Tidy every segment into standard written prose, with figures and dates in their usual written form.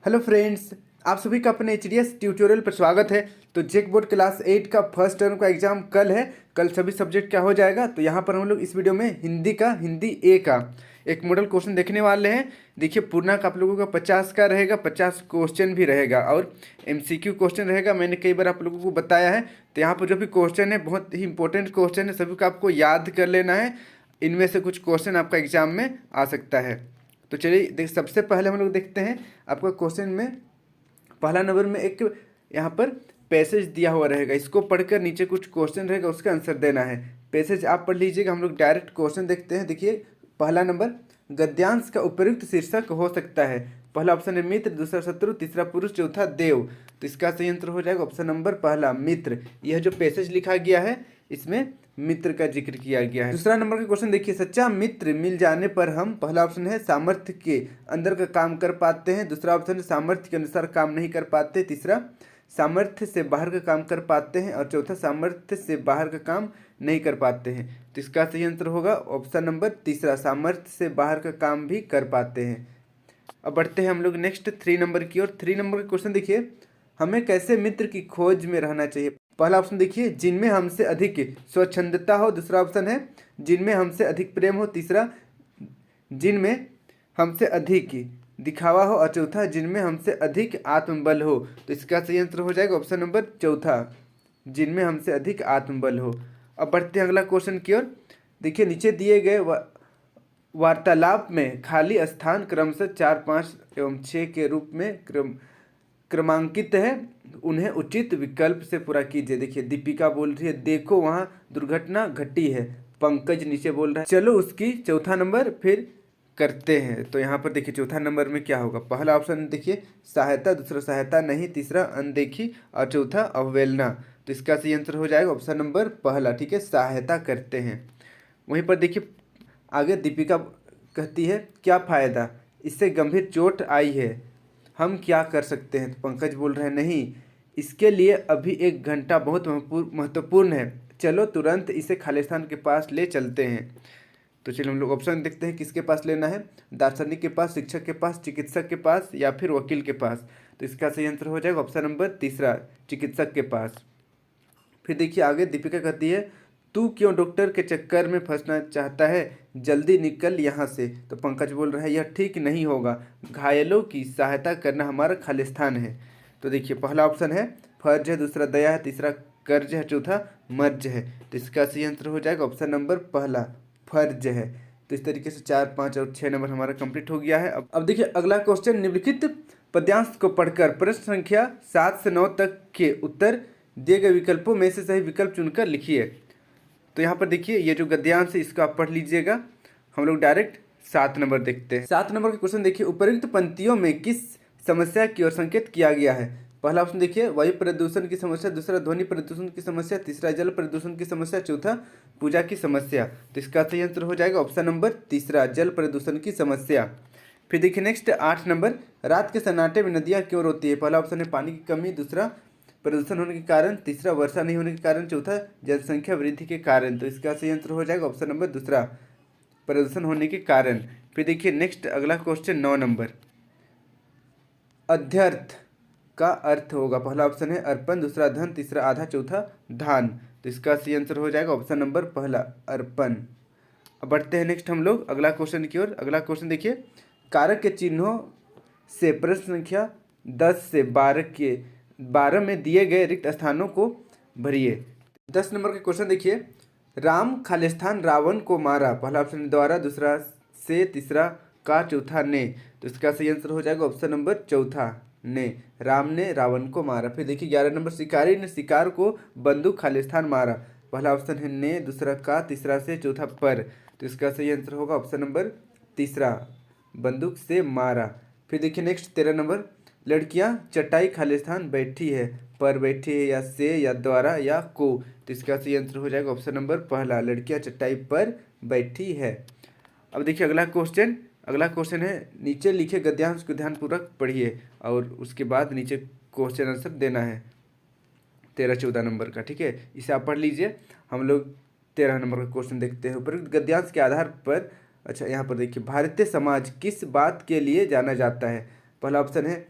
Hello friends, आप सभी का अपने एचडीएस ट्यूटोरियल पर स्वागत है। तो जेक बोर्ड क्लास 8 का फर्स्ट टर्म का एग्जाम कल है। कल सभी सब्जेक्ट क्या हो जाएगा। तो यहाँ पर हम लोग इस वीडियो में हिंदी ए का एक मॉडल क्वेश्चन देखने वाले हैं। देखिए, पूर्णांक आप लोगों का 50 का रहेगा, 50 क्वेश्चन भी रहेगा और एमसीक्यू क्वेश्चन रहेगा। मैंने कई बार आप लोगों को बताया है। तो यहाँ पर जो भी क्वेश्चन है बहुत ही इंपॉर्टेंट क्वेश्चन है, सभी को आपको याद कर लेना है। इनमें से कुछ क्वेश्चन आपका एग्जाम में आ सकता है। तो चलिए देख, सबसे पहले हम लोग देखते हैं आपका क्वेश्चन में पहला नंबर में एक यहाँ पर पैसेज दिया हुआ रहेगा। इसको पढ़कर नीचे कुछ क्वेश्चन रहेगा, उसका आंसर देना है। पैसेज आप पढ़ लीजिएगा। हम लोग डायरेक्ट क्वेश्चन देखते हैं। देखिए, पहला नंबर, गद्यांश का उपयुक्त शीर्षक हो सकता है। पहला ऑप्शन है मित्र, दूसरा शत्रु, तीसरा पुरुष, चौथा देव। तो इसका सही आंसर हो जाएगा ऑप्शन नंबर पहला, मित्र। यह जो पैसेज लिखा गया है इसमें मित्र का जिक्र किया गया है। दूसरा नंबर का क्वेश्चन देखिए, सच्चा मित्र मिल जाने पर हम, पहला ऑप्शन है सामर्थ्य के अंदर का काम कर पाते हैं, दूसरा ऑप्शन है सामर्थ्य के अनुसार काम नहीं कर पाते, तीसरा सामर्थ्य से बाहर का काम कर पाते हैं और चौथा सामर्थ्य से बाहर का काम नहीं कर पाते हैं। तो इसका सही आंसर होगा ऑप्शन नंबर तीसरा, सामर्थ्य से बाहर का काम भी कर पाते हैं। अब बढ़ते हैं हम लोग नेक्स्ट 3 नंबर की ओर। 3 नंबर का क्वेश्चन देखिए, हमें कैसे मित्र की खोज में रहना चाहिए। पहला ऑप्शन देखिए, जिनमें हमसे अधिक स्वच्छंदता हो, दूसरा ऑप्शन है जिनमें हमसे अधिक प्रेम हो, तीसरा जिनमें हमसे अधिक दिखावा हो और चौथा जिनमें हमसे अधिक आत्मबल हो। तो इसका सही आंसर हो जाएगा ऑप्शन नंबर चौथा, जिनमें हमसे अधिक आत्मबल हो। अब बढ़ते हैं अगला क्वेश्चन की ओर। देखिए, नीचे दिए गए वार्तालाप में खाली स्थान क्रमशः 4, 5 एवं 6 के रूप में क्रमांकित है, उन्हें उचित विकल्प से पूरा कीजिए। देखिए, दीपिका बोल रही है देखो वहाँ दुर्घटना घटी है, पंकज नीचे बोल रहा है चलो उसकी चौथा नंबर फिर करते हैं। तो यहाँ पर देखिए चौथा नंबर में क्या होगा। पहला ऑप्शन देखिए सहायता, दूसरा सहायता नहीं, तीसरा अनदेखी और चौथा अवहेलना। तो इसका सही आंसर हो जाएगा ऑप्शन नंबर पहला, ठीक है, सहायता करते हैं। वहीं पर देखिए आगे दीपिका कहती है क्या फ़ायदा, इससे गंभीर चोट आई है, हम क्या कर सकते हैं। तो पंकज बोल रहे हैं नहीं, इसके लिए अभी 1 घंटा बहुत महत्वपूर्ण है, चलो तुरंत इसे खालिस्तान के पास ले चलते हैं। तो चलिए हम लोग ऑप्शन देखते हैं किसके पास लेना है। दार्शनिक के पास, शिक्षक के पास, चिकित्सक के पास या फिर वकील के पास। तो इसका सही आंसर हो जाएगा ऑप्शन नंबर तीसरा, चिकित्सक के पास। फिर देखिए आगे दीपिका कहती है तू क्यों डॉक्टर के चक्कर में फंसना चाहता है, जल्दी निकल यहाँ से। तो पंकज बोल रहा है यह ठीक नहीं होगा, घायलों की सहायता करना हमारा खालिस्तान है। तो देखिए पहला ऑप्शन है फर्ज है, दूसरा दया है, तीसरा कर्ज है, चौथा मर्ज है। तो इसका सही आंसर हो जाएगा ऑप्शन नंबर पहला, फर्ज है। तो इस तरीके से 4, 5 और 6 नंबर हमारा कंप्लीट हो गया है। अब देखिए अगला क्वेश्चन, निम्नलिखित पद्यांश को पढ़कर प्रश्न संख्या 7 से 9 तक के उत्तर दिए गए विकल्पों में से सही विकल्प चुनकर लिखिए। तो यहाँ पर देखिए ये जो गद्यांश है इसको आप पढ़ लीजिएगा। हम लोग डायरेक्ट 7 नंबर देखते हैं। 7 नंबर का क्वेश्चन देखिए, उपर्युक्त पंक्तियों में किस समस्या की ओर संकेत किया गया है। पहला ऑप्शन देखिए वायु प्रदूषण की समस्या, दूसरा ध्वनि प्रदूषण की समस्या, तीसरा जल प्रदूषण की समस्या, चौथा पूजा की समस्या। तो इसका सही आंसर हो जाएगा ऑप्शन नंबर तीसरा, जल प्रदूषण की समस्या। फिर देखिए नेक्स्ट 8 नंबर, रात के सन्नाटे में नदियाँ क्यों रोती है। पहला ऑप्शन है पानी की कमी, दूसरा प्रदूषण होने के कारण, तीसरा वर्षा नहीं होने के कारण, चौथा जनसंख्या वृद्धि के कारण। तो इसका सही आंसर हो जाएगा ऑप्शन नंबर दूसरा, प्रदूषण होने के कारण। फिर देखिए नेक्स्ट अगला क्वेश्चन 9 नंबर, अध्यर्थ का अर्थ होगा। पहला ऑप्शन है अर्पण, दूसरा धन, तीसरा आधा, चौथा धान। तो इसका सही आंसर हो जाएगा ऑप्शन नंबर पहला, अर्पण। अब बढ़ते हैं नेक्स्ट हम लोग अगला क्वेश्चन की ओर। अगला क्वेश्चन देखिए, कारक के चिन्हों से प्रश्न संख्या 10 से 12 में दिए गए रिक्त स्थानों को भरिए। 10 नंबर का क्वेश्चन देखिए, राम खालिस्तान रावण को मारा। पहला ऑप्शन द्वारा, दूसरा से, तीसरा का, चौथा ने। तो इसका सही आंसर हो जाएगा ऑप्शन नंबर चौथा, ने, राम ने रावण को मारा। फिर देखिए 11 नंबर, शिकारी ने शिकार को बंदूक खालिस्तान मारा। पहला ऑप्शन है ने, दूसरा का, तीसरा से, चौथा पर। तो इसका सही आंसर होगा ऑप्शन नंबर तीसरा, बंदूक से मारा। फिर देखिए नेक्स्ट 13 नंबर, लड़कियां चटाई खालिस्तान बैठी है, पर बैठी है या से या द्वारा या को। तो इसका सही आंसर हो जाएगा ऑप्शन नंबर पहला, लड़कियां चटाई पर बैठी है। अब देखिए अगला क्वेश्चन है, नीचे लिखे गद्यांश को ध्यानपूर्वक पढ़िए और उसके बाद नीचे क्वेश्चन आंसर देना है 13-14 नंबर का, ठीक है, इसे आप पढ़ लीजिए। हम लोग 13 नंबर का क्वेश्चन देखते हैं। उपयुक्त गद्यांश के आधार पर, अच्छा यहाँ पर देखिए, भारतीय समाज किस बात के लिए जाना जाता है। पहला ऑप्शन है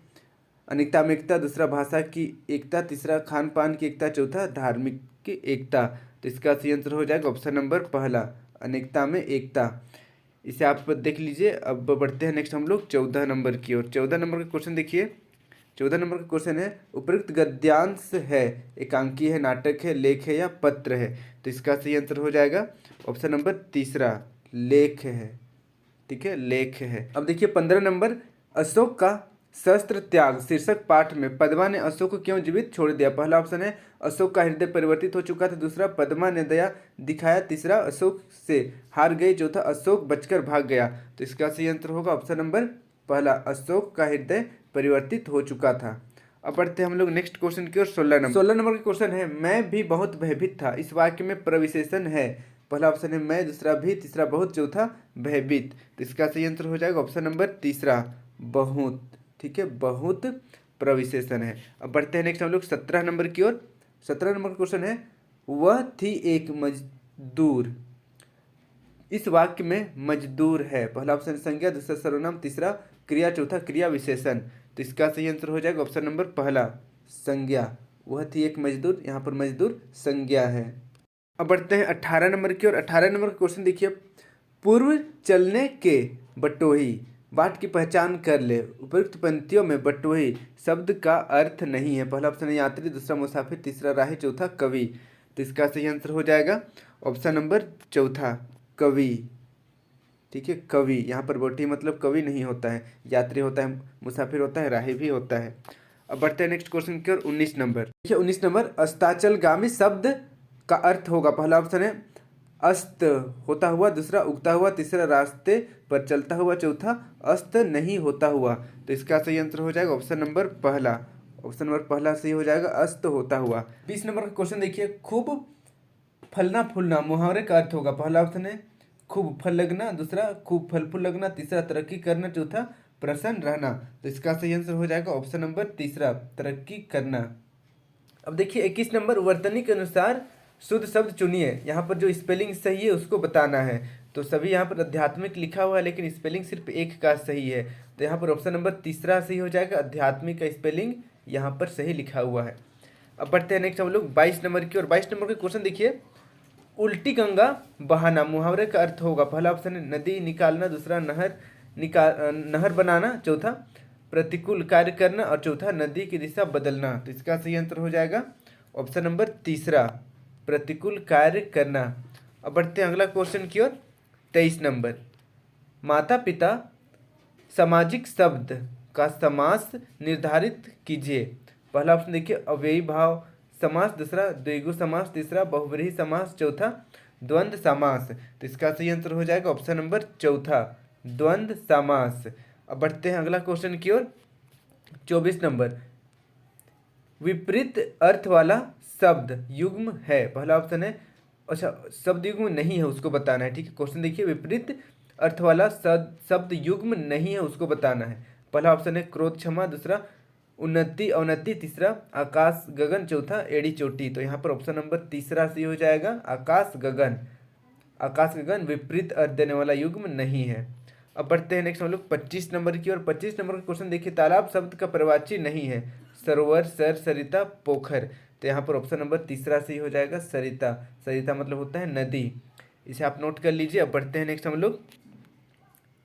अनेकता में एकता, दूसरा भाषा की एकता, तीसरा खान पान की एकता, चौथा धार्मिक की एकता। तो इसका सही आंसर हो जाएगा ऑप्शन नंबर पहला, अनेकता में एकता। इसे आप देख लीजिए। अब बढ़ते हैं नेक्स्ट हम लोग 14 नंबर की ओर। 14 नंबर का क्वेश्चन देखिए। 14 नंबर का क्वेश्चन है, उपयुक्त गद्यांश है, एकांकी है, नाटक है, लेख है या पत्र है। तो इसका सही आंसर हो जाएगा ऑप्शन नंबर तीसरा, लेख है। ठीक है, लेख है। अब देखिए 15 नंबर, अशोक का शस्त्र त्याग शीर्षक पाठ में पद्मा ने अशोक को क्यों जीवित छोड़ दिया। पहला ऑप्शन है अशोक का हृदय परिवर्तित हो चुका था, दूसरा पद्मा ने दया दिखाया, तीसरा अशोक से हार गई, चौथा अशोक बचकर भाग गया। तो इसका सही आंसर होगा ऑप्शन नंबर पहला, अशोक का हृदय परिवर्तित हो चुका था। अब बढ़ते हम लोग नेक्स्ट क्वेश्चन की ओर। 16 नंबर का क्वेश्चन है, मैं भी बहुत भयभीत था, इस वाक्य में प्रविशेषण है। पहला ऑप्शन है मैं, दूसरा भी, तीसरा बहुत, चौथा भयभीत। तो इसका सही आंसर हो जाएगा ऑप्शन नंबर तीसरा, बहुत। ठीक है, बहुत प्रविशेषण है। अब बढ़ते हैं नेक्स्ट हम लोग 17 नंबर की ओर। 17 नंबर का क्वेश्चन है, वह थी एक मजदूर, इस वाक्य में मजदूर है। पहला ऑप्शन संज्ञा, दूसरा सर्वनाम, तीसरा क्रिया, चौथा क्रिया विशेषण। तो इसका सही आंसर हो जाएगा ऑप्शन नंबर पहला, संज्ञा। वह थी एक मजदूर, यहाँ पर मजदूर संज्ञा है। अब बढ़ते हैं 18 नंबर की ओर। 18 नंबर का क्वेश्चन देखिए, पूर्व चलने के बटोही बाट की पहचान कर ले, उपयुक्त पंक्तियों में बटोही शब्द का अर्थ नहीं है। पहला ऑप्शन है यात्री, दूसरा मुसाफिर, तीसरा राही, चौथा कवि। तो इसका सही आंसर हो जाएगा ऑप्शन नंबर चौथा, कवि। ठीक है, कवि। यहाँ पर बटोही मतलब कवि नहीं होता है, यात्री होता है, मुसाफिर होता है, राही भी होता है। अब बढ़ते हैं नेक्स्ट क्वेश्चन की ओर। 19 नंबर देखिए। 19 नंबर, अस्ताचलगामी शब्द का अर्थ होगा। पहला ऑप्शन है अस्त होता हुआ, दूसरा उगता हुआ, तीसरा रास्ते पर चलता हुआ, चौथा अस्त नहीं होता हुआ। तो इसका सही आंसर हो जाएगा ऑप्शन नंबर पहला, ऑप्शन नंबर पहला सही हो जाएगा, अस्त होता हुआ। 20 नंबर का क्वेश्चन देखिए, खूब फलना फूलना मुहावरे का अर्थ होगा। पहला ऑप्शन है खूब फल लगना, दूसरा खूब फल फूल लगना, तीसरा तरक्की करना, चौथा प्रसन्न रहना। तो इसका सही आंसर हो जाएगा ऑप्शन नंबर तीसरा, तरक्की करना। अब देखिए 21 नंबर, वर्तनी के अनुसार शुद्ध शब्द चुनिए, यहाँ पर जो स्पेलिंग सही है उसको बताना है। तो सभी यहाँ पर आध्यात्मिक लिखा हुआ है, लेकिन स्पेलिंग सिर्फ एक का सही है। तो यहाँ पर ऑप्शन नंबर तीसरा सही हो जाएगा, आध्यात्मिक का स्पेलिंग यहाँ पर सही लिखा हुआ है। अब बढ़ते हैं नेक्स्ट हम लोग 22 नंबर की। और 22 नंबर का क्वेश्चन देखिए, उल्टी गंगा बहाना मुहावरे का अर्थ होगा। पहला ऑप्शन है नदी निकालना, दूसरा नहर बनाना, चौथा प्रतिकूल कार्य करना, और चौथा नदी की दिशा बदलना। तो इसका सही आंसर हो जाएगा ऑप्शन नंबर तीसरा, प्रतिकूल कार्य करना। अब बढ़ते हैं अगला क्वेश्चन की ओर। 23 नंबर, माता पिता सामाजिक शब्द का समास निर्धारित कीजिए। पहला ऑप्शन देखिए अव्ययी भाव समास, दूसरा द्विगु समास, तीसरा बहुव्रीहि समास, चौथा द्वंद्व समास। तो इसका सही आंसर हो जाएगा ऑप्शन नंबर चौथा, द्वंद्व समास। अब बढ़ते हैं अगला क्वेश्चन की ओर। 24 नंबर, विपरीत अर्थ वाला शब्द युग्म है। पहला ऑप्शन है, अच्छा शब्द युग्म नहीं है उसको बताना है। ठीक है, क्वेश्चन देखिए, विपरीत अर्थ वाला शब्द युग्म नहीं है उसको बताना है। पहला ऑप्शन है क्रोध क्षमा, दूसरा उन्नति अवनति, तीसरा आकाश गगन, चौथा एड़ी चोटी। तो यहाँ पर ऑप्शन नंबर तीसरा सही हो जाएगा, आकाश गगन। आकाश गगन विपरीत अर्थ देने वाला युग्म नहीं है। अब बढ़ते हैं नेक्स्ट हम लोग 25 नंबर की। और 25 नंबर का क्वेश्चन देखिए, तालाब शब्द का पर्यायवाची नहीं है, सरोवर, सर, सरिता, पोखर। तो यहाँ पर ऑप्शन नंबर तीसरा सही हो जाएगा, सरिता। सरिता मतलब होता है नदी, इसे आप नोट कर लीजिए। अब बढ़ते हैं नेक्स्ट हम लोग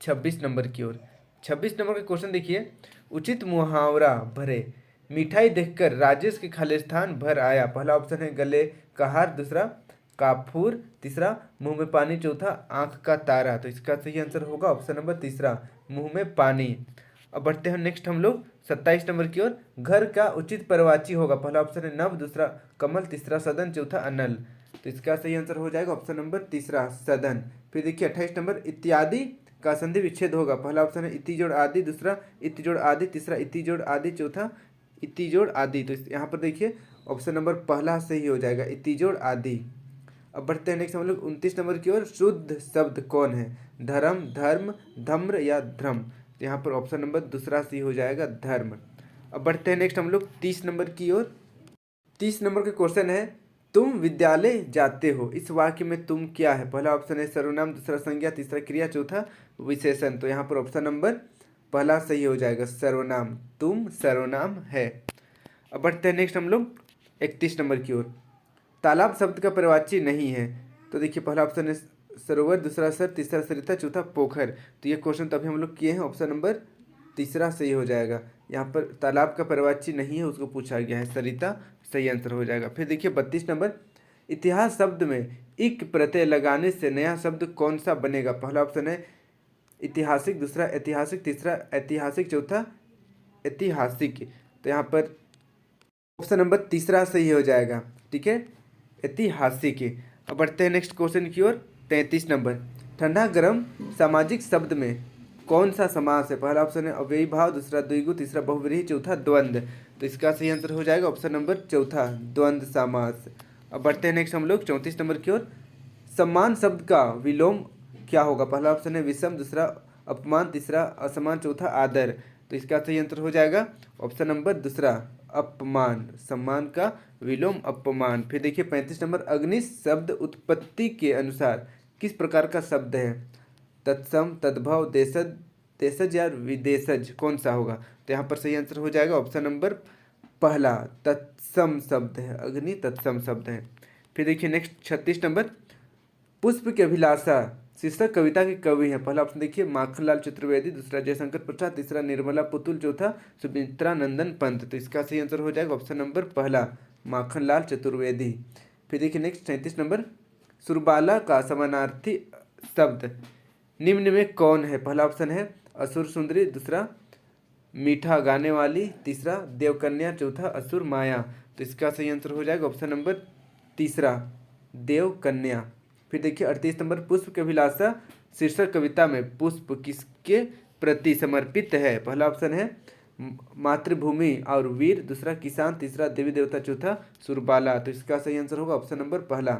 26 नंबर की ओर। 26 नंबर का क्वेश्चन देखिए, उचित मुहावरा भरे, मिठाई देखकर राजेश के खालिस्तान भर आया। पहला ऑप्शन है गले का हार, दूसरा काफूर, तीसरा मुंह में पानी, चौथा आंख का तारा। तो इसका सही आंसर होगा ऑप्शन नंबर तीसरा, मुंह में पानी। अब बढ़ते हैं नेक्स्ट हम लोग 27 नंबर की ओर। घर का उचित पर्यायवाची होगा। पहला ऑप्शन है नभ, दूसरा कमल, तीसरा सदन, चौथा अनल। तो इसका सही आंसर हो जाएगा ऑप्शन नंबर तीसरा, सदन। फिर देखिए 28 नंबर, इत्यादि का संधि विच्छेद होगा। पहला ऑप्शन है इति जोड़ आदि, दूसरा इति जोड़ आदि, तीसरा इति जोड़ आदि, चौथा इति जोड़ आदि। तो यहाँ पर देखिए ऑप्शन नंबर पहला सही हो जाएगा, इति जोड़ आदि। अब बढ़ते हैं नेक्स्ट हम लोग 29 नंबर की ओर। शुद्ध शब्द कौन है, धर्म, धर्म, धम्र या ध्रम। तो यहाँ पर ऑप्शन नंबर दूसरा सही हो जाएगा, धर्म। अब बढ़ते हैं नेक्स्ट हम लोग 30 नंबर की ओर। 30 नंबर का क्वेश्चन है, तुम विद्यालय जाते हो, इस वाक्य में तुम क्या है। पहला ऑप्शन है सर्वनाम, दूसरा संज्ञा, तीसरा क्रिया, चौथा विशेषण। तो यहाँ पर ऑप्शन नंबर पहला सही हो जाएगा सर्वनाम, तुम सर्वनाम है। अब बढ़ते हैं नेक्स्ट हम लोग 31 नंबर की ओर। तालाब शब्द का पर्यायवाची नहीं है, तो देखिए पहला ऑप्शन है सरोवर, दूसरा सर, तीसरा सरिता, चौथा पोखर। तो ये क्वेश्चन तो अभी हम लोग किए हैं, ऑप्शन नंबर तीसरा सही हो जाएगा। यहाँ पर तालाब का पर्यायवाची नहीं है, उसको पूछा गया है, सरिता सही आंसर हो जाएगा। फिर देखिए 32 नंबर, इतिहास शब्द में इक प्रत्यय लगाने से नया शब्द कौन सा बनेगा? पहला ऑप्शन है ऐतिहासिक, दूसरा ऐतिहासिक, तीसरा ऐतिहासिक, चौथा ऐतिहासिक। तो यहाँ पर ऑप्शन नंबर तीसरा सही हो जाएगा, ठीक है, ऐतिहासिक। अब बढ़ते हैं नेक्स्ट क्वेश्चन की ओर। 33 नंबर, ठंडा गर्म सामाजिक शब्द में कौन सा समास है? पहला ऑप्शन है अव्ययी भाव, दूसरा द्विगु, तीसरा बहुव्रीहि, चौथा द्वंद्व। तो इसका सही आंसर हो जाएगा ऑप्शन नंबर चौथा, द्वंद्व समास। अब बढ़ते हैं नेक्स्ट हम लोग 34 नंबर की ओर। सम्मान शब्द का विलोम क्या होगा? पहला ऑप्शन है विषम, दूसरा अपमान, तीसरा असमान, चौथा आदर। तो इसका सही आंसर हो जाएगा ऑप्शन नंबर दूसरा, अपमान। सम्मान का विलोम अपमान। फिर देखिए 35 नंबर, अग्नि शब्द उत्पत्ति के अनुसार किस प्रकार का शब्द है? तत्सम, तद्भव, देशज, देशज या विदेशज, कौन सा होगा? तो यहाँ पर सही आंसर हो जाएगा ऑप्शन नंबर पहला, तत्सम शब्द है, अग्नि तत्सम शब्द है। फिर देखिए नेक्स्ट 36 नंबर, पुष्प की अभिलाषा शीर्षक कविता के कवि हैं। पहला ऑप्शन देखिए माखनलाल चतुर्वेदी, दूसरा जयशंकर प्रसाद, तीसरा निर्मला पुतुल, चौथा सुमित्रा नंदन पंत। तो इसका सही आंसर हो जाएगा ऑप्शन नंबर पहला, माखनलाल चतुर्वेदी। फिर देखिए नेक्स्ट 37 नंबर, सुरबाला का समानार्थी शब्द निम्न में कौन है? पहला ऑप्शन है असुर सुंदरी, दूसरा मीठा गाने वाली, तीसरा देवकन्या, चौथा असुर माया। तो इसका सही आंसर हो जाएगा ऑप्शन नंबर तीसरा, देवकन्या। फिर देखिए 38 नंबर, पुष्प की अभिलाषा शीर्षक कविता में पुष्प किसके प्रति समर्पित है? पहला ऑप्शन है मातृभूमि और वीर, दूसरा किसान, तीसरा देवी देवता, चौथा सुरबाला। तो इसका सही आंसर होगा ऑप्शन नंबर पहला,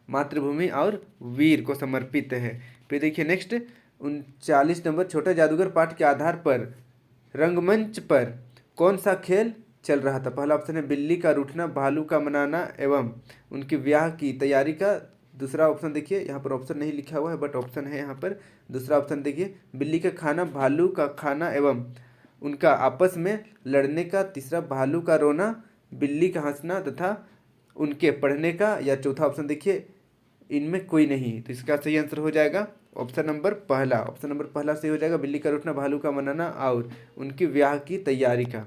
मातृभूमि और वीर को समर्पित है। फिर देखिए नेक्स्ट 39 नंबर, छोटा जादूगर पाठ के आधार पर रंगमंच पर कौन सा खेल चल रहा था? पहला ऑप्शन है बिल्ली का रूठना, भालू का मनाना एवं उनके ब्याह की तैयारी का। दूसरा ऑप्शन देखिए, यहाँ पर ऑप्शन नहीं लिखा हुआ है बट ऑप्शन है यहाँ पर। दूसरा ऑप्शन देखिए बिल्ली का खाना, भालू का खाना एवं उनका आपस में लड़ने का। तीसरा भालू का रोना, बिल्ली का हंसना तथा उनके पढ़ने का। या चौथा ऑप्शन देखिए इनमें कोई नहीं। तो इसका सही आंसर हो जाएगा ऑप्शन नंबर पहला, ऑप्शन नंबर पहला सही हो जाएगा, बिल्ली का रूठना, भालू का मनाना और उनकी ब्याह की तैयारी का।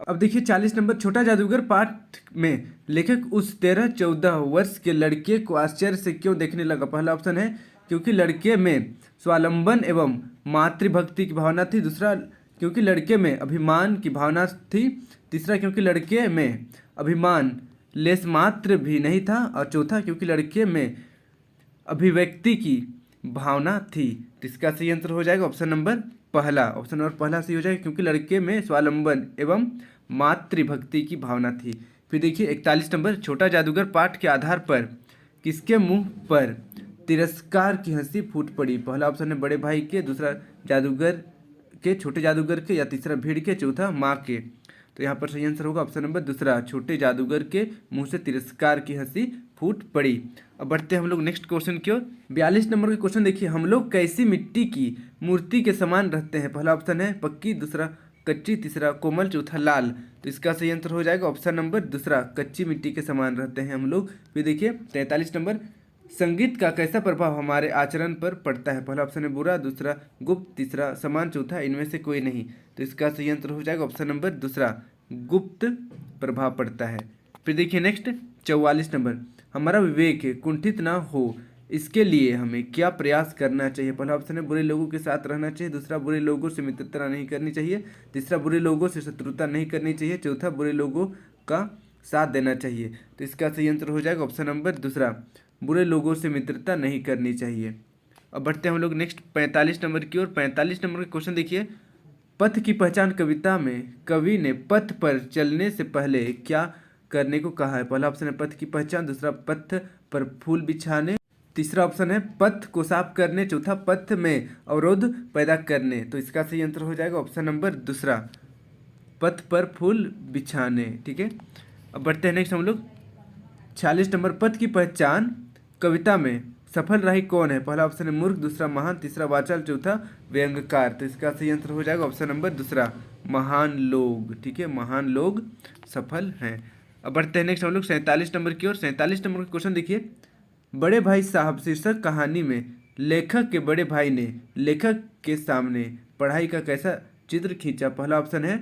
अब देखिए 40 नंबर, छोटा जादूगर पाठ में लेखक उस 13-14 वर्ष के लड़के को आश्चर्य से क्यों देखने लगा? पहला ऑप्शन है क्योंकि लड़के में स्वावलंबन एवं मातृभक्ति की भावना थी, दूसरा क्योंकि लड़के में अभिमान की भावना थी, तीसरा क्योंकि लड़के में अभिमान लेस मात्र भी नहीं था, और चौथा क्योंकि लड़के में अभिव्यक्ति की भावना थी। तो इसका सही आंसर हो जाएगा ऑप्शन नंबर पहला, ऑप्शन नंबर पहला सही हो जाएगा क्योंकि लड़के में स्वावलंबन एवं मातृभक्ति की भावना थी। फिर देखिए 41 नंबर, छोटा जादूगर पाठ के आधार पर किसके मुंह पर तिरस्कार की हंसी फूट पड़ी? पहला ऑप्शन है बड़े भाई के, दूसरा जादूगर के, छोटे जादूगर के, या तीसरा भीड़ के, चौथा माँ के। तो यहाँ पर सही आंसर होगा ऑप्शन नंबर दूसरा, छोटे जादूगर के मुंह से तिरस्कार की हंसी फूट पड़ी। अब बढ़ते हैं हम लोग नेक्स्ट क्वेश्चन की ओर। 42 नंबर के क्वेश्चन देखिए, हम लोग कैसी मिट्टी की मूर्ति के समान रहते हैं? पहला ऑप्शन है पक्की, दूसरा कच्ची, तीसरा कोमल, चौथा लाल। तो इसका सही आंसर हो जाएगा ऑप्शन नंबर दूसरा, कच्ची मिट्टी के समान रहते हैं हम लोग। फिर देखिए 43 नंबर, संगीत का कैसा प्रभाव हमारे आचरण पर पड़ता है? पहला ऑप्शन है बुरा, दूसरा गुप्त, तीसरा समान, चौथा इनमें से कोई नहीं। तो इसका सही आंसर हो जाएगा ऑप्शन नंबर दूसरा, गुप्त प्रभाव पड़ता है। फिर देखिए नेक्स्ट 44 नंबर, हमारा विवेक कुंठित ना हो इसके लिए हमें क्या प्रयास करना चाहिए? पहला ऑप्शन है बुरे लोगों के साथ रहना चाहिए, दूसरा बुरे लोगों से मित्रता नहीं करनी चाहिए, तीसरा बुरे लोगों से शत्रुता नहीं करनी चाहिए, चौथा बुरे लोगों का साथ देना चाहिए। तो इसका सही आंसर हो जाएगा ऑप्शन नंबर दूसरा, बुरे लोगों से मित्रता नहीं करनी चाहिए। अब बढ़ते हैं हम लोग नेक्स्ट 45 नंबर की ओर। 45 नंबर का क्वेश्चन देखिए, पथ की पहचान कविता में कवि ने पथ पर चलने से पहले क्या करने को कहा है? पहला ऑप्शन है पथ की पहचान, दूसरा पथ पर फूल बिछाने, तीसरा ऑप्शन है पथ को साफ करने, चौथा पथ में अवरोध पैदा करने। तो इसका सही आंसर हो जाएगा ऑप्शन नंबर दूसरा, पथ पर फूल बिछाने। ठीक है, अब बढ़ते हैं नेक्स्ट हम लोग 46 नंबर, पथ की पहचान कविता में सफल राही कौन है? पहला ऑप्शन है मूर्ख, दूसरा महान, तीसरा वाचाल, चौथा व्यंग्यकार। तो इसका सही आंसर हो जाएगा ऑप्शन नंबर दूसरा, महान लोग। ठीक है, महान लोग सफल हैं। अब बढ़ते हैं नेक्स्ट हम लोग 47 नंबर की ओर। 47 नंबर का क्वेश्चन देखिए, बड़े भाई साहब शीर्षक कहानी में लेखक के बड़े भाई ने लेखक के सामने पढ़ाई का कैसा चित्र खींचा? पहला ऑप्शन है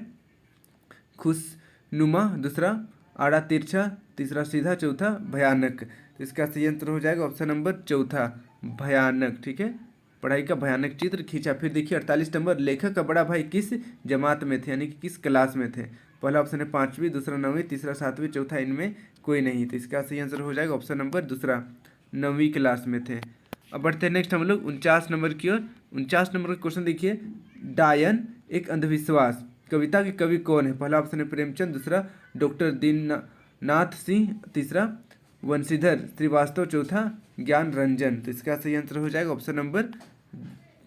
खुशनुमा, दूसरा आड़ा तिरछा, तीसरा सीधा, चौथा भयानक। तो इसका सही आंसर हो जाएगा ऑप्शन नंबर चौथा, भयानक। ठीक है, पढ़ाई का भयानक चित्र खींचा। फिर देखिए 48 नंबर, लेखक का बड़ा भाई किस जमात में थे, यानी कि किस क्लास में थे? पहला ऑप्शन है 5वीं, दूसरा 9वीं, तीसरा 7वीं, चौथा इनमें कोई नहीं। तो इसका सही आंसर हो जाएगा ऑप्शन नंबर दूसरा, 9वीं क्लास में थे। अब बढ़ते हैं नेक्स्ट हम लोग 49 नंबर की ओर। 49 नंबर का क्वेश्चन देखिए, डायन एक अंधविश्वास कविता के कवि कौन है? पहला ऑप्शन है प्रेमचंद, दूसरा डॉक्टर दीननाथ सिंह, तीसरा वंशीधर श्रीवास्तव, चौथा ज्ञान रंजन। तो इसका सही आंसर हो जाएगा ऑप्शन नंबर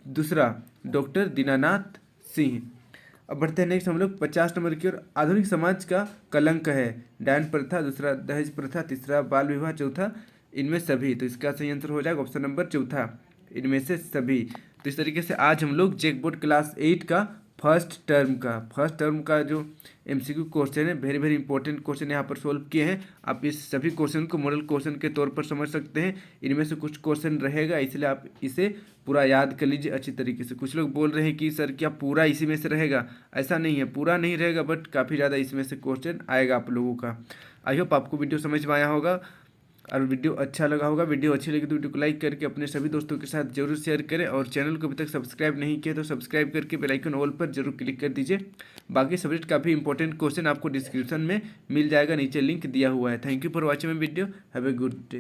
दूसरा, डॉक्टर दीनानाथ सिंह। अब बढ़ते हैं नेक्स्ट हम लोग 50 नंबर की ओर। आधुनिक समाज का कलंक है, डायन प्रथा, दूसरा दहेज प्रथा, तीसरा बाल विवाह, चौथा इनमें सभी। तो इसका सही आंसर हो जाएगा ऑप्शन नंबर चौथा, इनमें से सभी। तो इस तरीके से आज हम लोग जेक बोर्ड क्लास 8 का फर्स्ट टर्म का जो एमसीक्यू क्वेश्चन है, वेरी वेरी इंपॉर्टेंट क्वेश्चन यहाँ पर सोल्व किए हैं। आप इस सभी क्वेश्चन को मॉडल क्वेश्चन के तौर पर समझ सकते हैं। इनमें से कुछ क्वेश्चन रहेगा, इसलिए आप इसे पूरा याद कर लीजिए अच्छी तरीके से। कुछ लोग बोल रहे हैं कि सर क्या पूरा इसी में से रहेगा? ऐसा नहीं है, पूरा नहीं रहेगा, बट काफ़ी ज़्यादा इसमें से क्वेश्चन आएगा आप लोगों का। आई होप आपको वीडियो समझ में आया होगा और वीडियो अच्छा लगा होगा। वीडियो अच्छी लगी तो वीडियो को लाइक करके अपने सभी दोस्तों के साथ जरूर शेयर करें, और चैनल को अभी तक सब्सक्राइब नहीं किया तो सब्सक्राइब करके बेल आइकन ऑल पर जरूर क्लिक कर दीजिए। बाकी सब्जेक्ट का भी इंपॉर्टेंट क्वेश्चन आपको डिस्क्रिप्शन में मिल जाएगा, नीचे लिंक दिया हुआ है। Thank you for watching my video, have a good day.